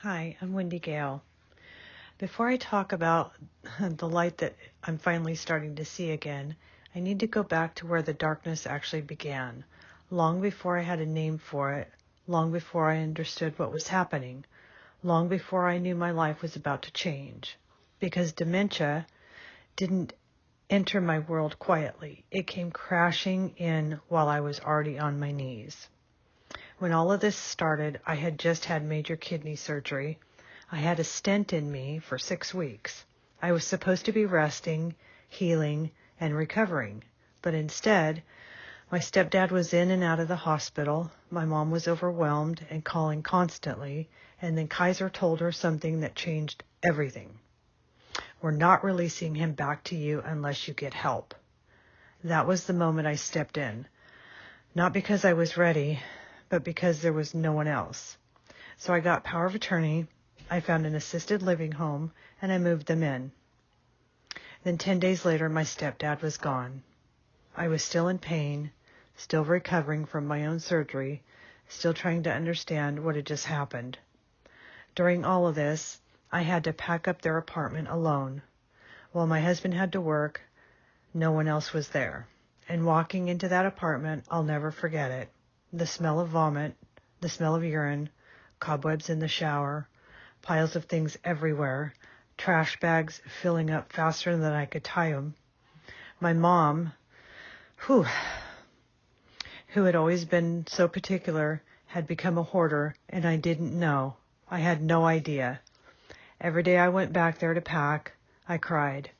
Hi, I'm Wendy Gale. Before I talk about the light that I'm finally starting to see again, I need to go back to where the darkness actually began, long before I had a name for it, long before I understood what was happening, long before I knew my life was about to change. Because dementia didn't enter my world quietly. It came crashing in while I was already on my knees. When all of this started, I had just had major kidney surgery. I had a stent in me for 6 weeks. I was supposed to be resting, healing, and recovering. But instead, my stepdad was in and out of the hospital. My mom was overwhelmed and calling constantly. And then Kaiser told her something that changed everything. We're not releasing him back to you unless you get help. That was the moment I stepped in. Not because I was ready, but because there was no one else. So I got power of attorney, I found an assisted living home, and I moved them in. Then 10 days later, my stepdad was gone. I was still in pain, still recovering from my own surgery, still trying to understand what had just happened. During all of this, I had to pack up their apartment alone. While my husband had to work, no one else was there. And walking into that apartment, I'll never forget it. The smell of vomit, the smell of urine, cobwebs in the shower, piles of things everywhere, trash bags filling up faster than I could tie them. My mom, who had always been so particular, had become a hoarder, and I didn't know. I had no idea. Every day I went back there to pack, I cried.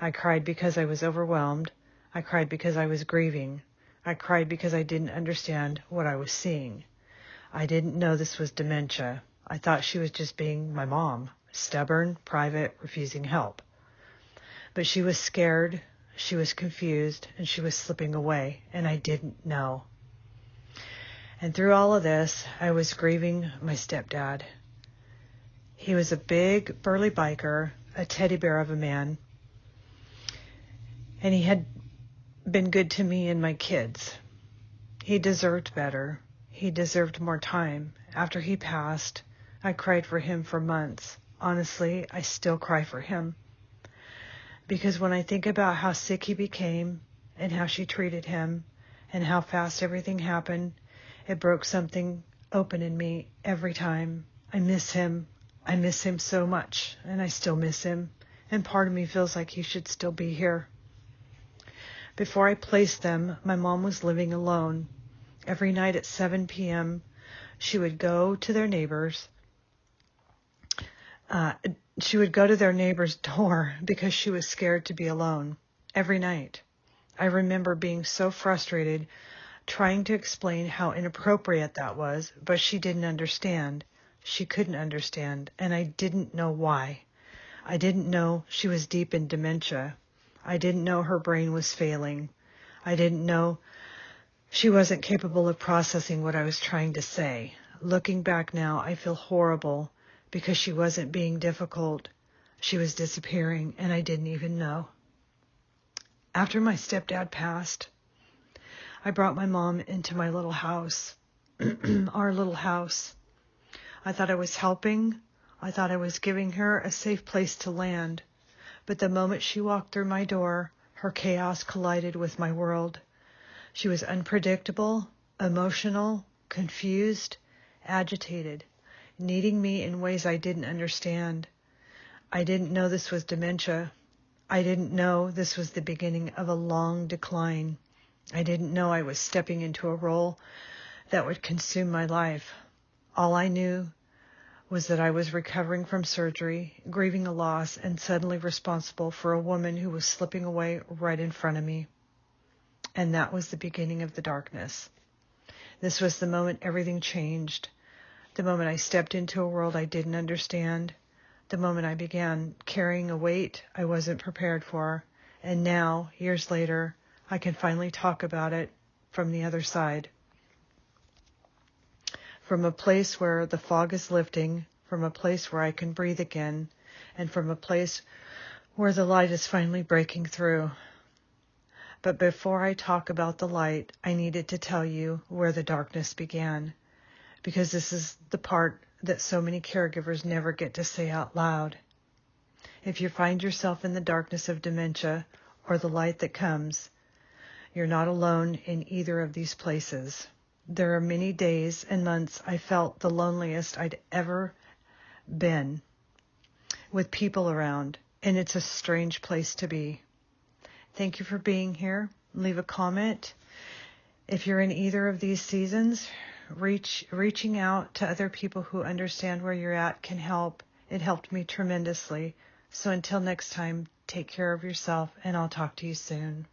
I cried because I was overwhelmed. I cried because I was grieving. I cried because I didn't understand what I was seeing. I didn't know this was dementia. I thought she was just being my mom, stubborn, private, refusing help. But she was scared, she was confused, and she was slipping away, and I didn't know. And through all of this, I was grieving my stepdad. He was a big, burly biker, a teddy bear of a man, and he had been good to me and my kids. He deserved better. He deserved more time. After he passed, I cried for him for months. Honestly, I still cry for him. Because when I think about how sick he became and how she treated him and how fast everything happened, it broke something open in me every time. I miss him. I miss him so much, and I still miss him. And part of me feels like he should still be here. Before I placed them, my mom was living alone. Every night at 7 p.m., she would go to their neighbors. She would go to their neighbor's door because she was scared to be alone. Every night. I remember being so frustrated, trying to explain how inappropriate that was, but she didn't understand. She couldn't understand, and I didn't know why. I didn't know she was deep in dementia. I didn't know her brain was failing. I didn't know she wasn't capable of processing what I was trying to say. Looking back now, I feel horrible because she wasn't being difficult. She was disappearing, and I didn't even know. After my stepdad passed, I brought my mom into my little house, our little house. I thought I was helping. I thought I was giving her a safe place to land. But the moment she walked through my door, her chaos collided with my world. She was unpredictable, emotional, confused, agitated, needing me in ways I didn't understand. I didn't know this was dementia. I didn't know this was the beginning of a long decline. I didn't know I was stepping into a role that would consume my life. All I knew was that I was recovering from surgery, grieving a loss, and suddenly responsible for a woman who was slipping away right in front of me. And that was the beginning of the darkness. This was the moment everything changed, the moment I stepped into a world I didn't understand, the moment I began carrying a weight I wasn't prepared for, and now, years later, I can finally talk about it from the other side. From a place where the fog is lifting, from a place where I can breathe again, and from a place where the light is finally breaking through. But before I talk about the light, I needed to tell you where the darkness began, because this is the part that so many caregivers never get to say out loud. If you find yourself in the darkness of dementia or the light that comes, you're not alone in either of these places. There are many days and months I felt the loneliest I'd ever been with people around, and it's a strange place to be. Thank you for being here. Leave a comment. If you're in either of these seasons, reaching out to other people who understand where you're at can help. It helped me tremendously. So until next time, take care of yourself, and I'll talk to you soon.